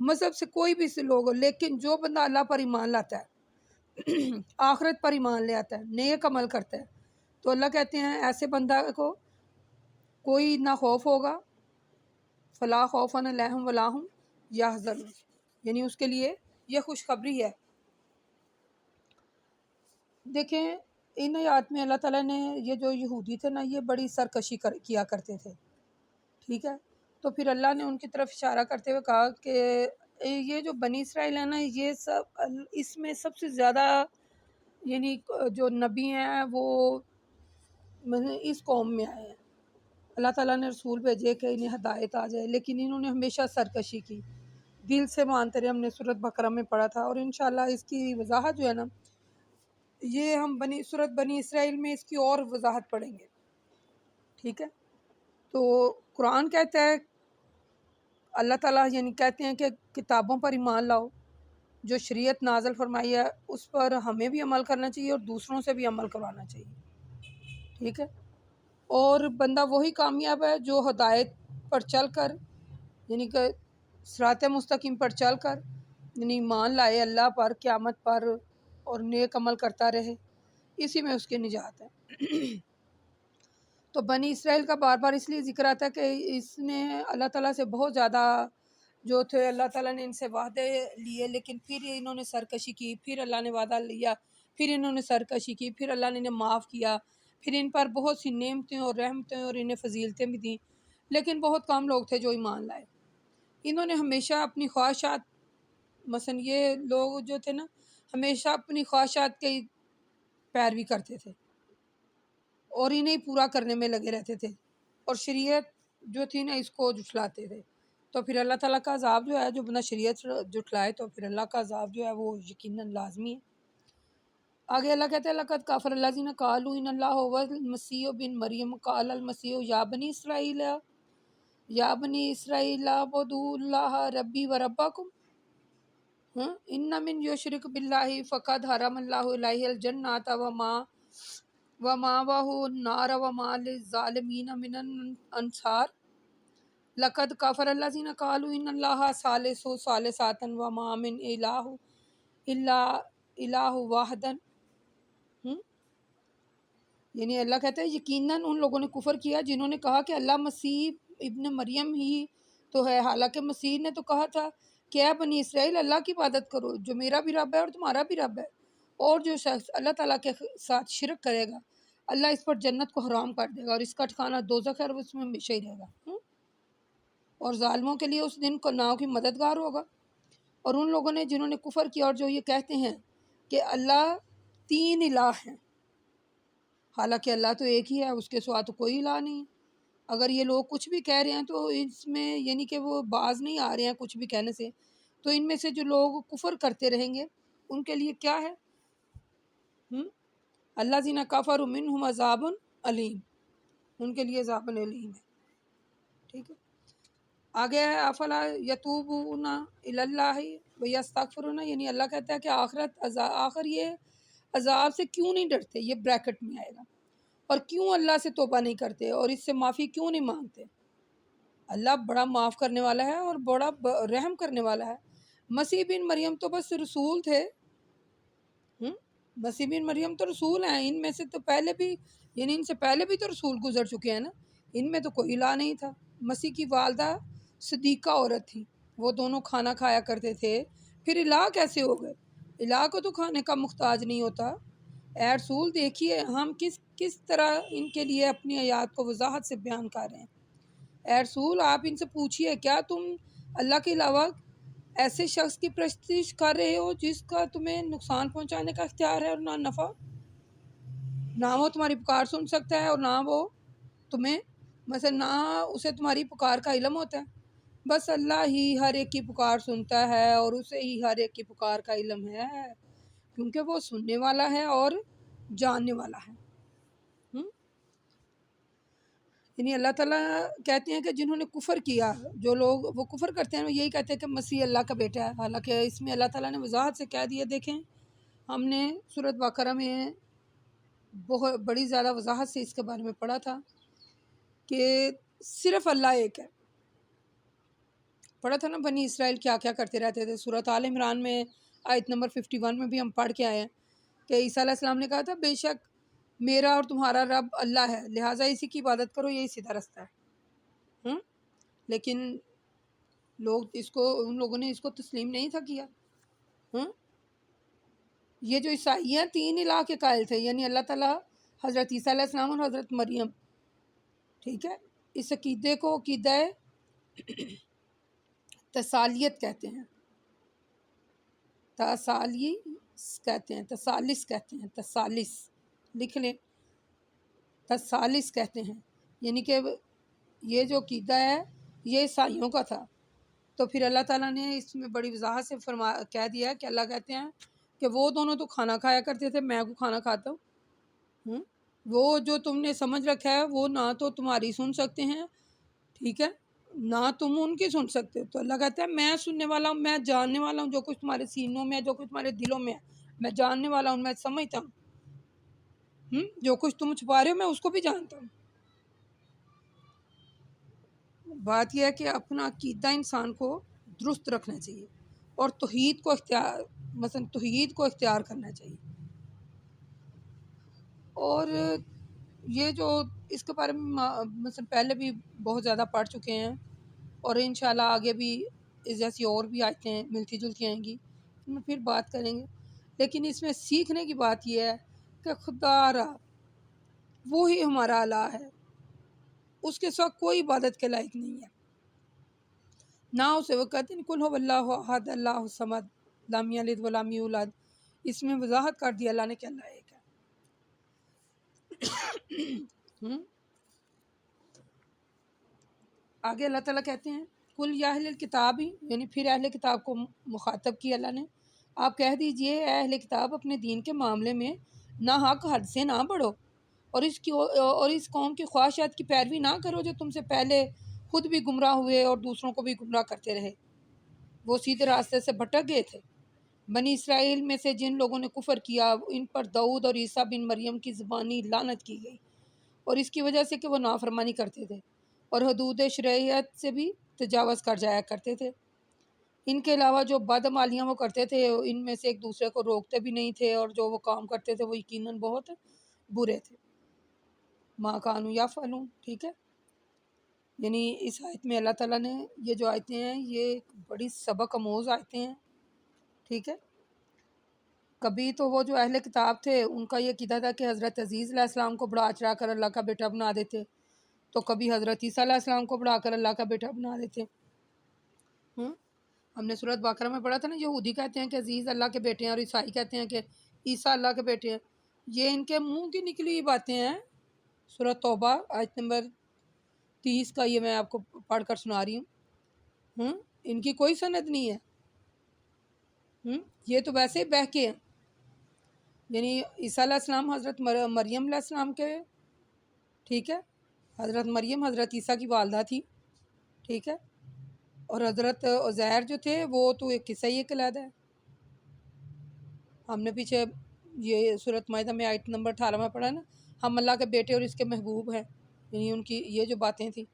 مذہب سے کوئی بھی سے لوگ ہو، لیکن جو بندہ اللہ پر ایمان لاتا ہے آخرت پر ایمان لے آتا ہے، نیک عمل کرتا ہے، تو اللہ کہتے ہیں ایسے بندہ کو کوئی نہ خوف ہوگا، فلا خوف علیہم ولا ہم یحزنون، یعنی اس کے لیے یہ خوشخبری ہے۔ دیکھیں ان آیات میں اللہ تعالیٰ نے یہ جو یہودی تھے نا، یہ بڑی سرکشی کیا کرتے تھے، ٹھیک ہے، تو پھر اللہ نے ان کی طرف اشارہ کرتے ہوئے کہا کہ یہ جو بنی اسرائیل ہے نا، یہ سب اس میں سب سے زیادہ یعنی جو نبی ہیں وہ اس قوم میں آئے ہیں، اللہ تعالیٰ نے رسول بھیجے کہ انہیں ہدایت آ جائے، لیکن انہوں نے ہمیشہ سرکشی کی، دل سے مانتے رہے۔ ہم نے سورۃ بقرہ میں پڑھا تھا، اور انشاءاللہ اس کی وضاحت جو ہے نا، یہ ہم سورۃ بنی اسرائیل میں اس کی اور وضاحت پڑھیں گے، ٹھیک ہے۔ تو قرآن کہتا ہے، اللہ تعالیٰ یعنی کہتے ہیں کہ کتابوں پر ایمان لاؤ، جو شریعت نازل فرمائی ہے اس پر ہمیں بھی عمل کرنا چاہیے اور دوسروں سے بھی عمل کروانا چاہیے، ٹھیک ہے۔ اور بندہ وہی کامیاب ہے جو ہدایت پر چل کر، یعنی کہ صراط مستقیم پر چل کر، یعنی ایمان لائے اللہ پر، قیامت پر، اور نیک عمل کرتا رہے، اسی میں اس کی نجات ہے۔ تو بنی اسرائیل کا بار بار اس لیے ذکر آتا ہے کہ اس نے اللہ تعالیٰ سے بہت زیادہ جو تھے، اللہ تعالیٰ نے ان سے وعدے لیے، لیکن پھر انہوں نے سرکشی کی، پھر اللہ نے وعدہ لیا، پھر انہوں نے سرکشی کی، پھر اللہ نے انہیں معاف کیا، پھر ان پر بہت سی نعمتیں اور رحمتیں اور انہیں فضیلتیں بھی دیں، لیکن بہت کم لوگ تھے جو ایمان لائے۔ انہوں نے ہمیشہ اپنی خواہشات، مثلا یہ لوگ جو تھے نا، ہمیشہ اپنی خواہشات کی پیروی کرتے تھے اور انہیں پورا کرنے میں لگے رہتے تھے، اور شریعت جو تھی نا اس کو جھٹلاتے تھے، تو پھر اللہ تعالیٰ کا عذاب جو ہے، جو بندہ شریعت جھٹلائے تو پھر اللہ کا عذاب جو ہے وہ یقیناً لازمی ہے۔ آگے اللہ کہتے ہیں لقد کفر الذین قالوا ان اللہ هو المسیح بن مریم قال المسیح یا بنی اسرائیل اعبدوا اللہ ربی و ربکم ان من یشرک باللہ فقد حرم اللہ علیہ الجنۃ ومأواه النار وما للظالمین من انصار لقد کفر الذین قالوا ان اللہ ثالث ثالثات وما من الہ الا الہ واحد، یعنی اللہ کہتا ہے یقیناً ان لوگوں نے کفر کیا جنہوں نے کہا کہ اللہ مسیح ابن مریم ہی تو ہے، حالانکہ مسیح نے تو کہا تھا کہ اے بنی اسرائیل اللہ کی عبادت کرو جو میرا بھی رب ہے اور تمہارا بھی رب ہے، اور جو شخص اللہ تعالیٰ کے ساتھ شرک کرے گا اللہ اس پر جنت کو حرام کر دے گا اور اس کا ٹھکانہ دوزخ ہے اور اس میں ہمیشہ ہی رہے گا، اور ظالموں کے لیے اس دن کو ناؤ کی مددگار ہوگا۔ اور ان لوگوں نے جنہوں نے کفر کیا اور جو یہ کہتے ہیں کہ اللہ تین الہ ہیں، حالانکہ اللہ تو ایک ہی ہے، اس کے سوا تو کوئی الہ نہیں۔ اگر یہ لوگ کچھ بھی کہہ رہے ہیں تو اس میں یعنی کہ وہ باز نہیں آ رہے ہیں کچھ بھی کہنے سے، تو ان میں سے جو لوگ کفر کرتے رہیں گے ان کے لیے کیا ہے؟ الذین کفروا منہم عذاب علیم، ان کے لیے عذاب علیم ہے، ٹھیک ہے۔ آگے ہے افلا یتوبون الی اللہ ویستغفرون، یعنی اللہ کہتا ہے کہ آخر یہ عذاب سے کیوں نہیں ڈرتے، یہ بریکٹ میں آئے گا، اور کیوں اللہ سے توبہ نہیں کرتے اور اس سے معافی کیوں نہیں مانگتے۔ اللہ بڑا معاف کرنے والا ہے اور بڑا رحم کرنے والا ہے۔ مسیح بن مریم تو بس رسول تھے، مسیح بن مریم تو رسول ہیں، ان میں سے تو پہلے بھی یعنی ان سے پہلے بھی تو رسول گزر چکے ہیں نا، ان میں تو کوئی الہ نہیں تھا۔ مسیح کی والدہ صدیقہ عورت تھی، وہ دونوں کھانا کھایا کرتے تھے، پھر الہ کیسے ہو گئے؟ الہ کو تو کھانے کا محتاج نہیں ہوتا۔ اے رسول دیکھیے ہم کس طرح ان کے لیے اپنی آیات کو وضاحت سے بیان کر رہے ہیں۔ اے رسول آپ ان سے پوچھئے کیا تم اللہ کے علاوہ ایسے شخص کی پرستش کر رہے ہو جس کا تمہیں نقصان پہنچانے کا اختیار ہے اور نہ نفع؟ نہ وہ تمہاری پکار سن سکتا ہے اور نہ وہ تمہیں مثلا نہ اسے تمہاری پکار کا علم ہوتا ہے، بس اللہ ہی ہر ایک کی پکار سنتا ہے اور اسے ہی ہر ایک کی پکار کا علم ہے، کیونکہ وہ سننے والا ہے اور جاننے والا ہے۔ یعنی اللہ تعالیٰ کہتے ہیں کہ جنہوں نے کفر کیا، جو لوگ وہ کفر کرتے ہیں وہ یہی کہتے ہیں کہ مسیح اللہ کا بیٹا ہے، حالانکہ اس میں اللہ تعالیٰ نے وضاحت سے کہہ دیا۔ دیکھیں ہم نے سورۃ بقرہ میں بہت بڑی زیادہ وضاحت سے اس کے بارے میں پڑھا تھا کہ صرف اللہ ایک ہے، پڑھا تھا نا بنی اسرائیل کیا کیا کرتے رہتے تھے. سورۃ آل عمران میں آیت نمبر 51 میں بھی ہم پڑھ کے آئے ہیں کہ عیسیٰ علیہ السلام نے کہا تھا بے شک میرا اور تمہارا رب اللہ ہے، لہٰذا اسی کی عبادت کرو، یہی سیدھا رستہ ہے. لیکن ان لوگوں نے اس کو تسلیم نہیں تھا کیا. یہ جو عیسائی ہیں 3 الہ کے قائل تھے، یعنی اللہ تعالیٰ، حضرت عیسیٰ علیہ السلام اور حضرت مریم. ٹھیک ہے، اس عقیدے کو عقیدہ تسالیت کہتے ہیں. تسالس کہتے ہیں، تسالس لکھ لیں، تسالس کہتے ہیں. یعنی کہ یہ جو عقیدہ ہے یہ عیسائیوں کا تھا. تو پھر اللہ تعالیٰ نے اس میں بڑی وضاحت سے کہہ دیا کہ اللہ کہتے ہیں کہ وہ دونوں تو کھانا کھایا کرتے تھے، میں کو کھانا کھاتا ہوں. وہ جو تم نے سمجھ رکھا ہے وہ نہ تو تمہاری سن سکتے ہیں، ٹھیک ہے، نہ تم ان کی سن سکتے. تو اللہ کہتا ہے میں سننے والا ہوں، میں جاننے والا ہوں جو کچھ تمہارے سینوں میں ہے، جو کچھ تمہارے دلوں میں ہے، میں جاننے والا ہوں، میں سمجھتا ہوں. جو کچھ تم چھپا رہے ہو میں اس کو بھی جانتا ہوں. بات یہ ہے کہ اپنا عقیدہ انسان کو درست رکھنا چاہیے اور توحید کو اختیار کرنا چاہیے. اور یہ جو اس کے بارے میں مثلا پہلے بھی بہت زیادہ پڑھ چکے ہیں اور انشاءاللہ آگے بھی جیسی اور بھی آیتیں ملتی جلتی آئیں گی ان میں پھر بات کریں گے. لیکن اس میں سیکھنے کی بات یہ ہے کہ خدا را وہی ہمارا الہ ہے، اس کے ساتھ کوئی عبادت کے لائق نہیں ہے. نہ اسے وہ کہتے ہیں قل هو اللہ احد اللہ الصمد لم یلد ولم یولد. اس میں وضاحت کر دی اللہ نے کہ اللہ ایک ہے. آگے اللہ تعالیٰ کہتے ہیں کل یا اہل الکتاب، ہی یعنی پھر اہل کتاب کو مخاطب کی اللہ نے، آپ کہہ دیجئے اے اہل کتاب اپنے دین کے معاملے میں نہ حق حد سے نہ بڑھو اور اس قوم کی خواہشات کی پیروی نہ کرو جو تم سے پہلے خود بھی گمراہ ہوئے اور دوسروں کو بھی گمراہ کرتے رہے. وہ سیدھے راستے سے بھٹک گئے تھے. بنی اسرائیل میں سے جن لوگوں نے کفر کیا ان پر داؤد اور عیسیٰ بن مریم کی زبانی لعنت کی گئی، اور اس کی وجہ سے کہ وہ نافرمانی کرتے تھے اور حدود شرعیت سے بھی تجاوز کر جایا کرتے تھے. ان کے علاوہ جو بدعمالیاں وہ کرتے تھے ان میں سے ایک دوسرے کو روکتے بھی نہیں تھے، اور جو وہ کام کرتے تھے وہ یقیناً بہت برے تھے. ما کانوا یفعلون. ٹھیک ہے، یعنی اس آیت میں اللہ تعالیٰ نے یہ جو آیتیں ہیں یہ بڑی سبق آموز آیتیں ہیں. ٹھیک ہے، کبھی تو وہ جو اہل کتاب تھے ان کا یہ عقیدہ تھا کہ حضرت عزیز علیہ السلام کو بڑھا چڑھا کر اللہ کا بیٹا بنا دیتے، تو کبھی حضرت عیسیٰ علیہ السلام کو بڑھا کر اللہ کا بیٹا بنا دیتے. ہم نے سورۃ بقرہ میں پڑھا تھا نا، یہودی کہتے ہیں کہ عزیز اللہ کے بیٹے ہیں اور عیسائی کہتے ہیں کہ عیسیٰ اللہ کے بیٹے ہیں. یہ ان کے منہ کی نکلی ہوئی باتیں ہیں. سورۃ توبہ آیت نمبر 30 کا یہ میں آپ کو پڑھ کر سنا رہی ہوں. ان کی کوئی سند نہیں ہے، یہ تو ویسے ہی بہکے ہیں. یعنی عیسیٰ علیہ السلام حضرت مریم علیہ السلام کے، ٹھیک ہے، حضرت مریم حضرت عیسیٰ کی والدہ تھی، ٹھیک ہے، اور حضرت عزیر جو تھے وہ تو ایک قصہ ہی ایک علیحدہ ہے. ہم نے پیچھے یہ سورۃ مائدہ میں آیت نمبر 18 میں پڑھا نا، ہم اللہ کے بیٹے اور اس کے محبوب ہیں. یعنی ان کی یہ جو باتیں تھیں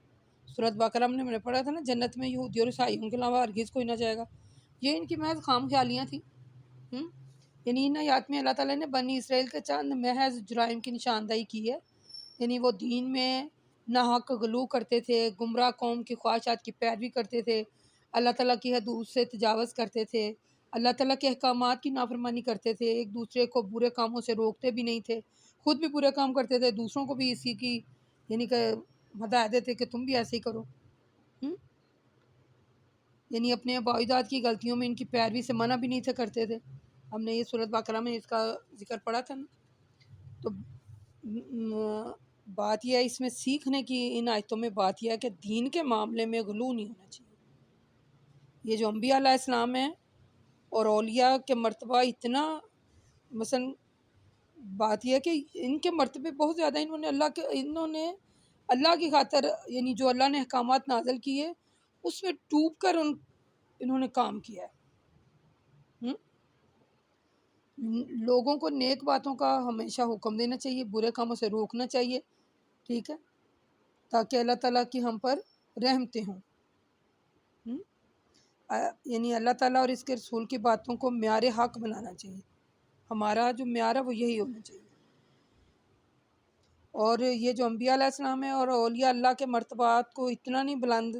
سورۃ بقرہ میں نے پڑھا تھا نا، جنت میں یہودی اور عیسائیوں کے علاوہ ہرگز کوئی نہ جائے گا. یہ ان کی محض خام خیالیاں تھیں. یعنی ان آیات میں اللہ تعالیٰ نے بنی اسرائیل کے چند محض جرائم کی نشاندہی کی ہے. یعنی وہ دین میں ناحق غلو کرتے تھے، گمراہ قوم کی خواہشات کی پیروی کرتے تھے، اللہ تعالیٰ کی حدود سے تجاوز کرتے تھے، اللہ تعالیٰ کے احکامات کی نافرمانی کرتے تھے، ایک دوسرے کو برے کاموں سے روکتے بھی نہیں تھے، خود بھی برے کام کرتے تھے، دوسروں کو بھی اسی کی یعنی کہ ہدایت دیتے کہ تم بھی ایسے ہی کرو. یعنی اپنے آباء و اجداد کی غلطیوں میں ان کی پیروی سے منع بھی نہیں تھے کرتے تھے. ہم نے یہ سورۃ بقرہ میں اس کا ذکر پڑھا تھا نا. تو بات یہ ہے اس میں سیکھنے کی، ان آیتوں میں بات یہ ہے کہ دین کے معاملے میں غلو نہیں ہونا چاہیے. یہ جو انبیاء علیہ السلام ہیں اور اولیاء کے مرتبہ اتنا، مثلا بات یہ ہے کہ ان کے مرتبے بہت زیادہ، انہوں نے اللہ کی خاطر یعنی جو اللہ نے احکامات نازل کیے اس میں ڈوب کر انہوں نے کام کیا ہے. لوگوں کو نیک باتوں کا ہمیشہ حکم دینا چاہیے، برے کاموں سے روکنا چاہیے، ٹھیک ہے، تاکہ اللہ تعالیٰ کی ہم پر رحمتیں ہوں. یعنی اللہ تعالیٰ اور اس کے رسول کی باتوں کو معیار حق بنانا چاہیے. ہمارا جو معیار ہے وہ یہی ہونا چاہیے. اور یہ جو انبیاء علیہ السلام ہے اور اولیاء اللہ کے مرتبات کو اتنا نہیں بلند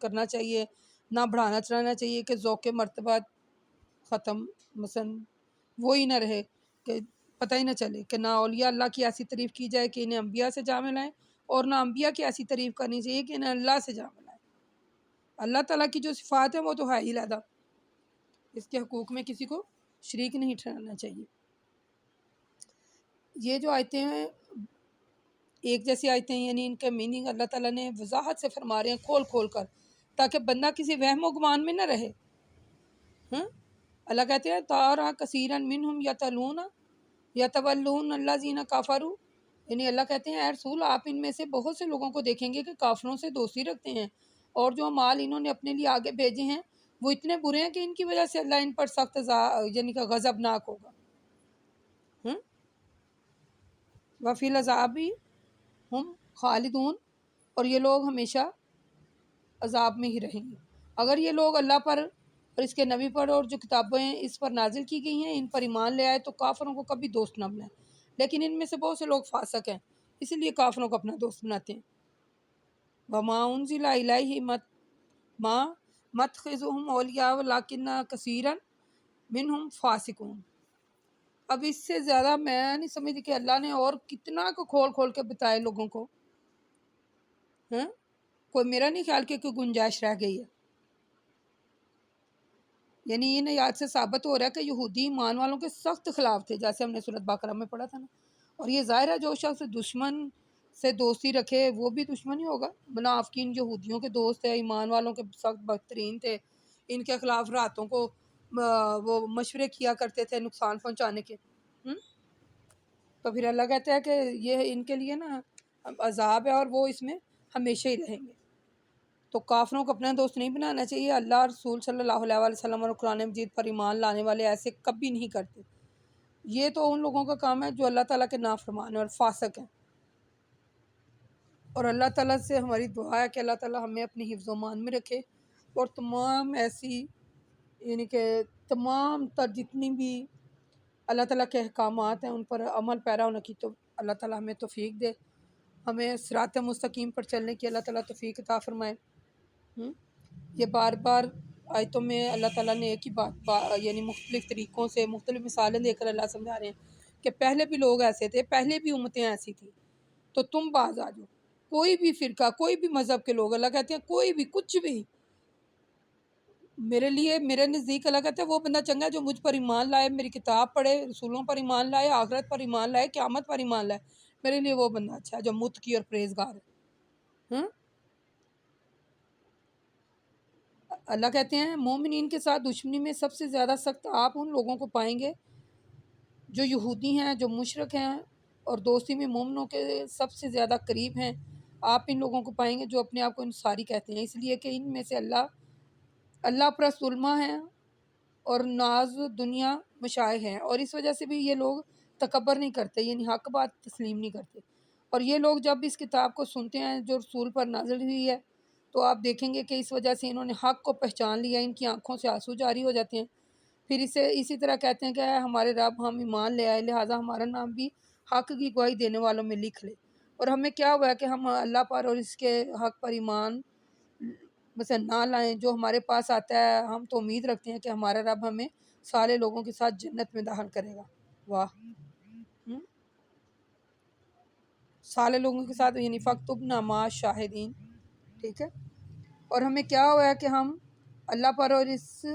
کرنا چاہیے، نہ بڑھانا چڑھانا چاہیے کہ ذوق مرتبات ختم مثلا وہی نہ رہے، کہ پتہ ہی نہ چلے کہ نہ اولیاء اللہ کی ایسی تعریف کی جائے کہ انہیں انبیاء سے جا ملائیں، اور نہ انبیاء کی ایسی تعریف کرنی چاہیے کہ انہیں اللہ سے جا ملائیں. اللہ تعالیٰ کی جو صفات ہیں وہ تو ہے ہی علیحدہ، اس کے حقوق میں کسی کو شریک نہیں ٹھہرانا چاہیے. یہ جو آیتیں ہیں ایک جیسی آیتیں ہیں، یعنی ان کا میننگ اللہ تعالیٰ نے وضاحت سے فرما رہے ہیں کھول کھول کر، تاکہ بندہ کسی وہم و گمان میں نہ رہے. اللہ کہتے ہیں تارا کثیرن منہم یتلون یتولون الذین کفروا، یعنی اللہ کہتے ہیں اے رسول آپ ان میں سے بہت سے لوگوں کو دیکھیں گے کہ کافروں سے دوستی رکھتے ہیں، اور جو مال انہوں نے اپنے لیے آگے بھیجے ہیں وہ اتنے برے ہیں کہ ان کی وجہ سے اللہ ان پر سخت یعنی کہ غضبناک ہوگا. وفی العذاب ہم خالدون، اور یہ لوگ ہمیشہ عذاب میں ہی رہیں گے. اگر یہ لوگ اللہ پر اور اس کے نبی پر اور جو کتابیں اس پر نازل کی گئی ہیں ان پر ایمان لے آئے تو کافروں کو کبھی دوست نہ بنائیں، لیکن ان میں سے بہت سے لوگ فاسق ہیں اسی لیے کافروں کو اپنا دوست بناتے ہیں. وما انزل الیہ ما متخذہم اولیاء ولکن کثیرا منہم فاسقون. اب اس سے زیادہ میں نہیں سمجھتی کہ اللہ نے اور کتنا کو کھول کھول کے بتائے لوگوں کو. کوئی میرا نہیں خیال کہ کوئی گنجائش رہ گئی ہے. یعنی ان آیات سے ثابت ہو رہا ہے کہ یہودی ایمان والوں کے سخت خلاف تھے، جیسے ہم نے سورۃ بقرہ میں پڑھا تھا نا. اور یہ ظاہر ہے جو شخص دشمن سے دوستی رکھے وہ بھی دشمن ہی ہوگا. منافقین یہودیوں کے دوست ہیں، ایمان والوں کے سخت بدترین تھے، ان کے خلاف راتوں کو وہ مشورے کیا کرتے تھے نقصان پہنچانے کے. تو پھر اللہ کہتا ہے کہ یہ ان کے لیے نا عذاب ہے اور وہ اس میں ہمیشہ ہی رہیں گے. تو کافروں کو اپنا دوست نہیں بنانا چاہیے. اللہ اور رسول صلی اللہ علیہ وسلم اور قرآن مجید پر ایمان لانے والے ایسے کبھی نہیں کرتے. یہ تو ان لوگوں کا کام ہے جو اللہ تعالیٰ کے نافرمان اور فاسق ہیں. اور اللہ تعالیٰ سے ہماری دعا ہے کہ اللہ تعالیٰ ہمیں اپنی حفظ و امان میں رکھے، اور تمام ایسی یعنی کہ تمام تر جتنی بھی اللہ تعالیٰ کے احکامات ہیں ان پر عمل پیرا ہونے کی تو اللہ تعالیٰ ہمیں توفیق دے. ہمیں صراط مستقیم پر چلنے کی اللہ تعالیٰ توفیق عطا فرمائے. یہ بار بار آیتوں میں اللہ تعالیٰ نے ایک ہی بات یعنی مختلف طریقوں سے مختلف مثالیں دے کر اللہ سمجھا رہے ہیں کہ پہلے بھی لوگ ایسے تھے، پہلے بھی امتیں ایسی تھیں، تو تم باز آ جاؤ. کوئی بھی فرقہ، کوئی بھی مذہب کے لوگ، اللہ کہتے ہیں کوئی بھی کچھ بھی میرے لیے میرے نزدیک اللہ کہتا ہے وہ بندہ چنگا ہے جو مجھ پر ایمان لائے، میری کتاب پڑھے، رسولوں پر ایمان لائے، آخرت پر ایمان لائے، قیامت پر ایمان لائے. میرے لیے وہ بندہ اچھا ہے جو متقی اور پرہیزگار ہے. اللہ کہتے ہیں مومنین کے ساتھ دشمنی میں سب سے زیادہ سخت آپ ان لوگوں کو پائیں گے جو یہودی ہیں، جو مشرک ہیں، اور دوستی میں مومنوں کے سب سے زیادہ قریب ہیں. آپ ان لوگوں کو پائیں گے جو اپنے آپ کو انصاری کہتے ہیں، اس لیے کہ ان میں سے اللہ پرست علماء ہیں اور ناز دنیا مشائع ہیں، اور اس وجہ سے بھی یہ لوگ تکبر نہیں کرتے، یعنی حق بات تسلیم نہیں کرتے. اور یہ لوگ جب اس کتاب کو سنتے ہیں جو رسول پر نازل ہوئی ہے تو آپ دیکھیں گے کہ اس وجہ سے انہوں نے حق کو پہچان لیا، ان کی آنکھوں سے آنسو جاری ہو جاتے ہیں. پھر اسی طرح کہتے ہیں کہ اے ہمارے رب ہم ایمان لے آئے، لہٰذا ہمارا نام بھی حق کی گواہی دینے والوں میں لکھ لے. اور ہمیں کیا ہوا ہے کہ ہم اللہ پر اور اس کے حق پر ایمان مثلا نہ لائیں جو ہمارے پاس آتا ہے. ہم تو امید رکھتے ہیں کہ ہمارا رب ہمیں سارے لوگوں کے ساتھ جنت میں داخل کرے گا. واہ، سارے لوگوں کے ساتھ، یعنی فاکتبنا مع الشاہدین. ٹھیک ہے. اور ہمیں کیا ہوا ہے کہ ہم اللہ پر اور اس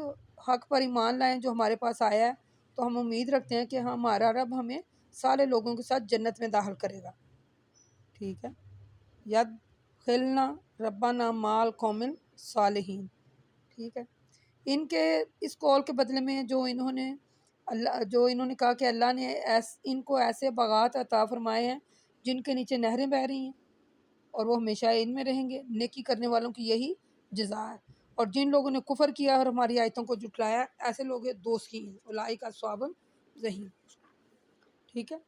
حق پر ایمان لائیں جو ہمارے پاس آیا ہے، تو ہم امید رکھتے ہیں کہ ہمارا رب ہمیں سارے لوگوں کے ساتھ جنت میں داخل کرے گا. ٹھیک ہے. یدخلنا ربنا مع القوم الصالحین. ٹھیک ہے. ان کے اس قول کے بدلے میں جو انہوں نے کہا کہ اللہ نے ان کو ایسے باغات عطا فرمائے ہیں جن کے نیچے نہریں بہہ رہی ہیں اور وہ ہمیشہ ان میں رہیں گے، نیکی کرنے والوں کی یہی جزا ہے. اور جن لوگوں نے کفر کیا اور ہماری آیتوں کو جھٹلایا ایسے لوگ دوست ہی ہیں، اولئک اصحاب الجحیم. ٹھیک ہے.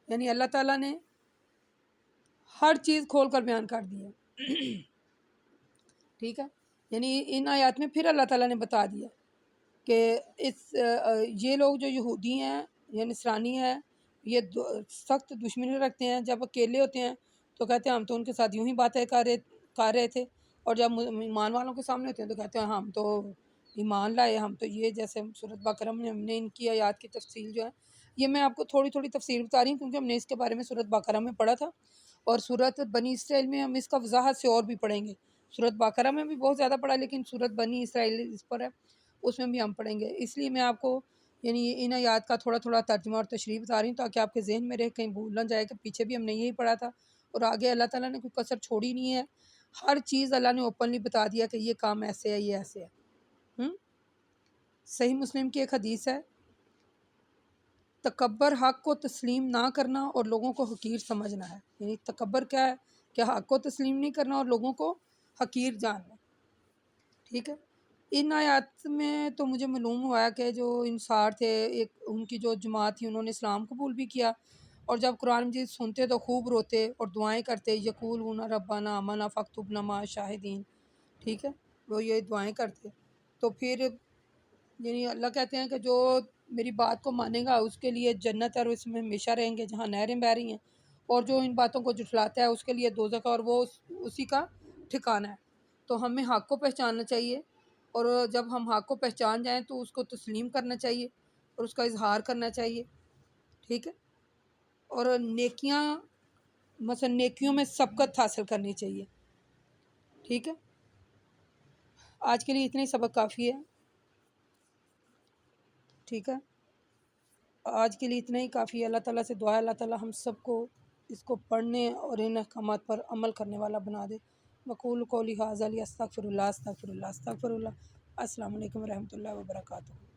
یعنی اللہ تعالیٰ نے ہر چیز کھول کر بیان کر دی ہے. ٹھیک ہے. یعنی ان آیات میں پھر اللہ تعالیٰ نے بتا دیا کہ یہ لوگ جو یہودی ہیں یا نصرانی ہیں یہ سخت دشمنی رکھتے ہیں. جب اکیلے ہوتے ہیں تو کہتے ہیں ہم تو ان کے ساتھ یوں ہی باتیں کر رہے تھے، اور جب ایمان والوں کے سامنے ہوتے ہیں تو کہتے ہیں ہم تو ایمان لائے، ہم تو یہ. جیسے سورۃ بقرہ میں ہم نے ان کی آیات کی تفصیل جو ہے، یہ میں آپ کو تھوڑی تھوڑی تفصیل بتا رہی ہوں کیونکہ ہم نے اس کے بارے میں سورۃ بقرہ میں پڑھا تھا، اور سورۃ بنی اسرائیل میں ہم اس کا وضاحت سے اور بھی پڑھیں گے. سورۃ بقرہ میں بھی بہت زیادہ پڑھا، لیکن سورۃ بنی اسرائیل اس پر ہے، اس میں بھی ہم پڑھیں گے. اس لیے میں آپ کو یعنی ان آیات کا تھوڑا تھوڑا ترجمہ اور تشریح بتا رہی ہوں تاکہ آپ کے ذہن میں رہے، کہیں بھول نہ جائے کہ پیچھے بھی ہم نے یہی پڑھا تھا. اور آگے اللہ تعالیٰ نے کوئی کسر چھوڑی نہیں ہے، ہر چیز اللہ نے اوپنلی بتا دیا کہ یہ کام ایسے ہے، یہ ایسے ہے. صحیح مسلم کی ایک حدیث ہے، تکبر حق کو تسلیم نہ کرنا اور لوگوں کو حقیر سمجھنا ہے. یعنی تکبر کیا ہے کہ حق کو تسلیم نہیں کرنا اور لوگوں کو حقیر جاننا. ٹھیک ہے. ان آیات میں تو مجھے معلوم ہوا کہ جو انصار تھے، ایک ان کی جو جماعت تھی، انہوں نے اسلام قبول بھی کیا، اور جب قرآن مجید سنتے تو خوب روتے اور دعائیں کرتے، یقولون ربنا آمنا فاکتبنا مع الشاہدین. ٹھیک ہے، وہ یہ دعائیں کرتے. تو پھر یعنی اللہ کہتے ہیں کہ جو میری بات کو مانے گا اس کے لیے جنت ہے اور اس میں ہمیشہ رہیں گے جہاں نہریں بہہ رہی ہیں، اور جو ان باتوں کو جھٹلاتا ہے اس کے لیے دوزخ ہے اور وہ اسی کا ٹھکانہ ہے. تو ہمیں حق کو پہچاننا چاہیے، اور جب ہم حق کو پہچان جائیں تو اس کو تسلیم کرنا چاہیے اور اس کا اظہار کرنا چاہیے. ٹھیک ہے. اور نیکیاں مثلا نیکیوں میں سبقت حاصل کرنی چاہیے. ٹھیک ہے. آج کے لیے اتنا ہی سبق کافی ہے. ٹھیک ہے، آج کے لیے اتنا ہی کافی ہے. اللہ تعالیٰ سے دعا ہے اللہ تعالیٰ ہم سب کو اس کو پڑھنے اور ان احکامات پر عمل کرنے والا بنا دے. وقول قولی ھذا استغفر اللہ استغفر اللہ استغفر اللہ. السلام علیکم ورحمۃ اللہ وبرکاتہ.